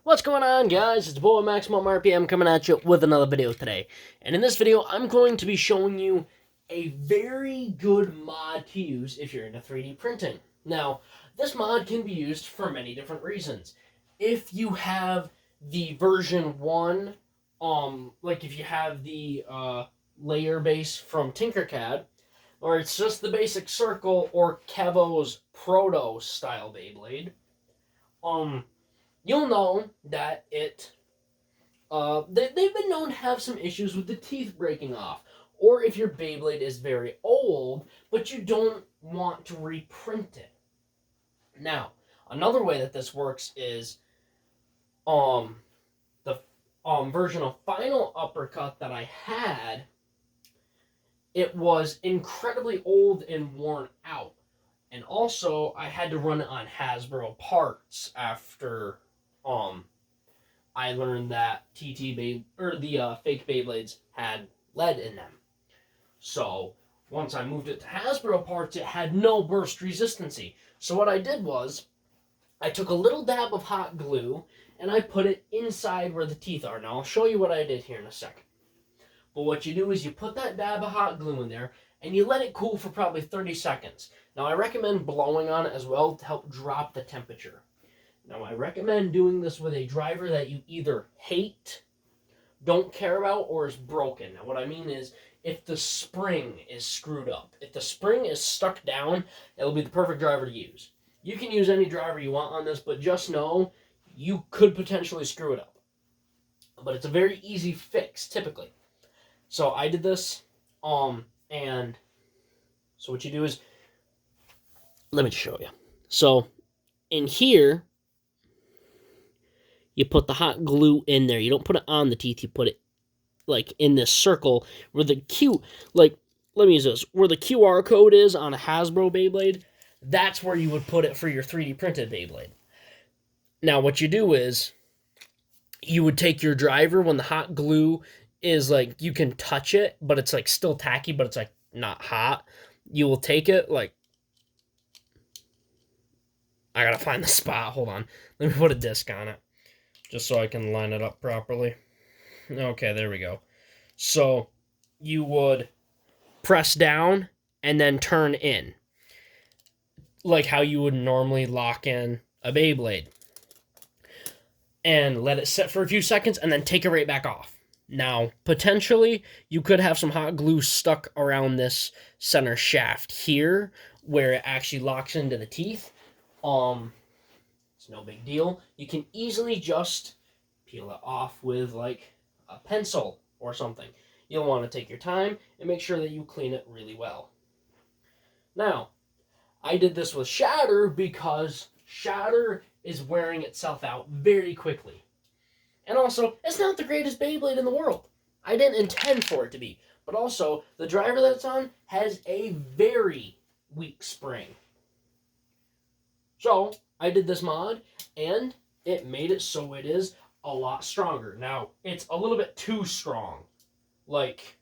What's going on, guys? It's boy Maximum RPM coming at you with another video today. And in this video, I'm going to be showing you a very good mod to use if you're into 3D printing. Now, this mod can be used for many different reasons. If you have the version 1, like if you have the layer base from Tinkercad, or it's just the basic circle or Kevo's Proto style Beyblade, you'll know that they've been known to have some issues with the teeth breaking off. Or if your Beyblade is very old, but you don't want to reprint it. Now, another way that this works is the version of Final Uppercut that I had, it was incredibly old and worn out. And also, I had to run it on Hasbro parts after I learned that the fake Beyblades had lead in them. So once I moved it to Hasbro parts, it had no burst resistancy. So what I did was, I took a little dab of hot glue and I put it inside where the teeth are. Now I'll show you what I did here in a second. But what you do is you put that dab of hot glue in there and you let it cool for probably 30 seconds. Now I recommend blowing on it as well to help drop the temperature. Now I recommend doing this with a driver that you either hate, don't care about, or is broken. Now what I mean is, if the spring is screwed up, if the spring is stuck down, it'll be the perfect driver to use. You can use any driver you want on this, but just know you could potentially screw it up. But it's a very easy fix, typically. So I did this, and so what you do is, let me show you. So in here, you put the hot glue in there. You don't put it on the teeth, you put it like in this circle where the let me use this, where the QR code is on a Hasbro Beyblade. That's where you would put it for your 3D printed Beyblade. Now what you do is, you would take your driver when the hot glue is like, you can touch it, but it's like still tacky, but it's like not hot. You will take it like, I gotta find the spot, hold on. Let me put a disc on it, just so I can line it up properly. Okay, there we go. So you would press down and then turn in, like how you would normally lock in a Beyblade. And let it sit for a few seconds and then take it right back off. Now, potentially, you could have some hot glue stuck around this center shaft here, where it actually locks into the teeth. It's no big deal. You can easily just peel it off with like a pencil or something. You'll want to take your time and make sure that you clean it really well. Now, I did this with Shatter because Shatter is wearing itself out very quickly. And also, it's not the greatest Beyblade in the world. I didn't intend for it to be. But also, the driver that it's on has a very weak spring. So, I did this mod, and it made it so it is a lot stronger. Now, it's a little bit too strong. Like,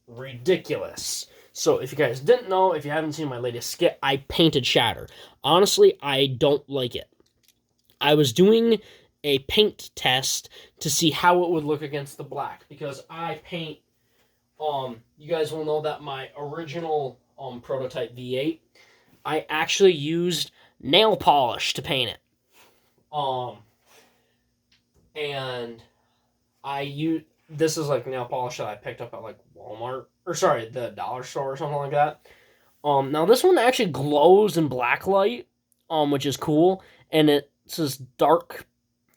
ridiculous. So, if you guys didn't know, if you haven't seen my latest skit, I painted Shatter. Honestly, I don't like it. I was doing a paint test to see how it would look against the black, because I paint, you guys will know that my original prototype V8, I actually used nail polish to paint it. And this is like nail polish that I picked up at like Walmart, or sorry, the dollar store or something like that. Now this one actually glows in black light, which is cool, and it's this dark,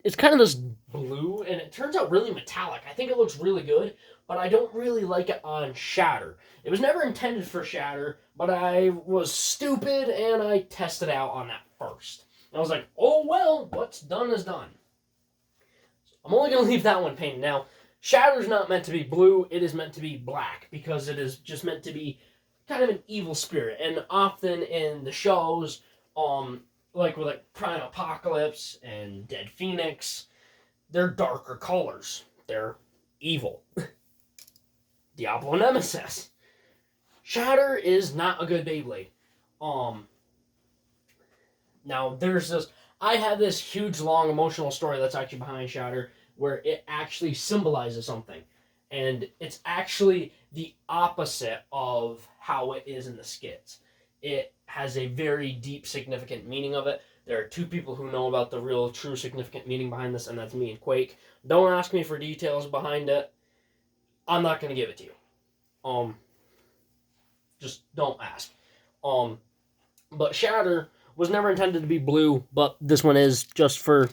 it's kind of this blue, and it turns out really metallic. I think it looks really good, but I don't really like it on Shatter. It was never intended for Shatter, but I was stupid and I tested out on that first. And I was like, oh well, what's done is done. I'm only going to leave that one painted. Now, Shatter's not meant to be blue, it is meant to be black, because it is just meant to be kind of an evil spirit. And often in the shows, like with like Prime Apocalypse and Dead Phoenix, they're darker colors. They're evil. Diablo Nemesis. Shatter is not a good Beyblade. Now there's this, I have this huge, long, emotional story that's actually behind Shatter, where it actually symbolizes something. And it's actually the opposite of how it is in the skits. It has a very deep, significant meaning of it. There are two people who know about the real, true, significant meaning behind this, and that's me and Quake. Don't ask me for details behind it. I'm not going to give it to you. Just don't ask. But Shatter was never intended to be blue, but this one is just for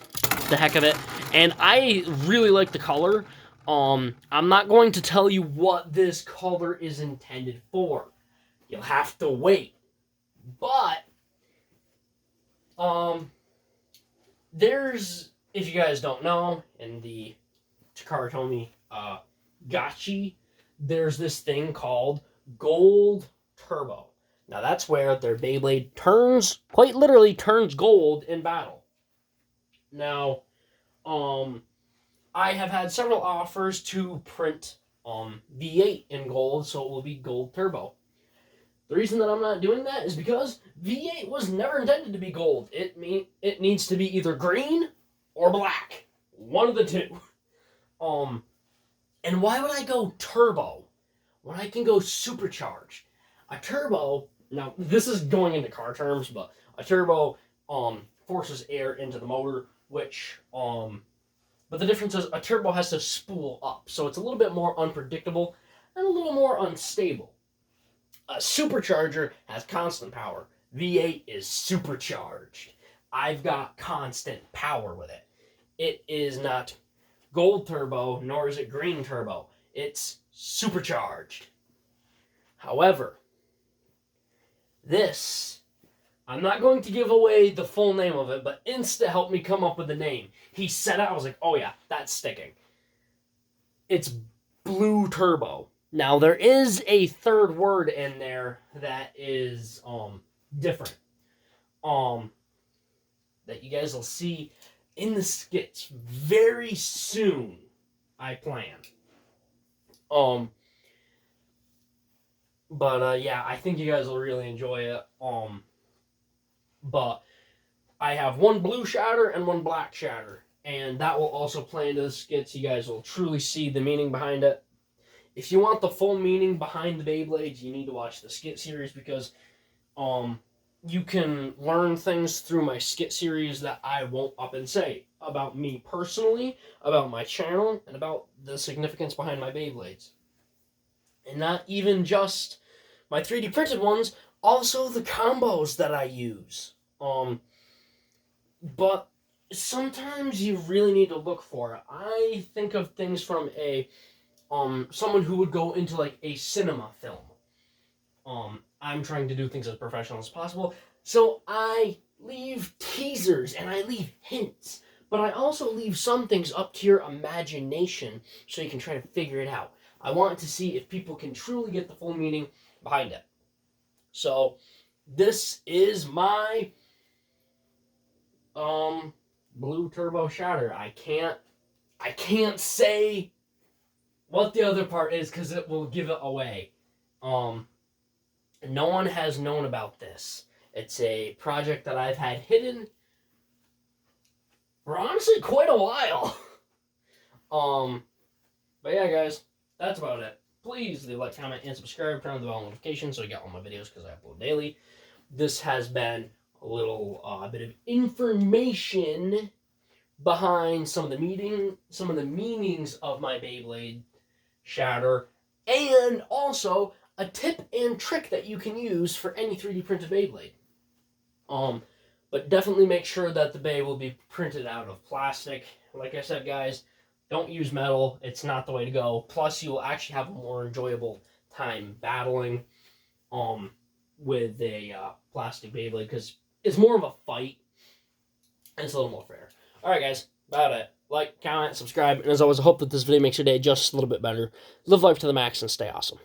the heck of it. And I really like the color. I'm not going to tell you what this color is intended for. You'll have to wait. But, there's, if you guys don't know, in the Takara Tomy Gachi, there's this thing called Gold Turbo. Now that's where their Beyblade turns, quite literally turns gold in battle. Now, I have had several offers to print V8 in gold, so it will be Gold Turbo. The reason that I'm not doing that is because V8 was never intended to be gold. It needs to be either green or black. One of the two. And why would I go turbo when I can go supercharged? A turbo, now this is going into car terms, but a turbo forces air into the motor, which but the difference is a turbo has to spool up, so it's a little bit more unpredictable and a little more unstable. A supercharger has constant power. V8 is supercharged. I've got constant power with it. It is not gold turbo, nor is it green turbo. It's supercharged. However, this, I'm not going to give away the full name of it, but Insta helped me come up with the name. He said it, I was like, oh yeah, that's sticking. It's Blue Turbo. Now, there is a third word in there that is different. That you guys will see in the skits very soon, I plan. Yeah, I think you guys will really enjoy it. But I have one blue shatter and one black shatter, and that will also play into the skits. You guys will truly see the meaning behind it. If you want the full meaning behind the Beyblades, you need to watch the skit series, because you can learn things through my skit series that I won't up and say about me personally, about my channel, and about the significance behind my Beyblades. And not even just my 3D printed ones, also the combos that I use. But sometimes you really need to look for it. I think of things from a someone who would go into like a cinema film. I'm trying to do things as professional as possible, so I leave teasers and I leave hints, but I also leave some things up to your imagination so you can try to figure it out. I want to see if people can truly get the full meaning behind it. So this is my Blue Turbo Shatter. I can't say what the other part is because it will give it away. No one has known about this. It's a project that I've had hidden for honestly quite a while. But yeah, guys, that's about it. Please leave a like, comment, and subscribe. Turn on the bell notifications so you get all my videos because I upload daily. This has been a little bit of information behind some of the meanings of my Beyblade Shatter, and also a tip and trick that you can use for any 3D printed Beyblade. But definitely make sure that the Bey will be printed out of plastic. Like I said, guys, don't use metal. It's not the way to go. Plus, you will actually have a more enjoyable time battling with a plastic Beyblade, because it's more of a fight and it's a little more fair. Alright, guys, about it. Like, comment, subscribe, and as always, I hope that this video makes your day just a little bit better. Live life to the max and stay awesome.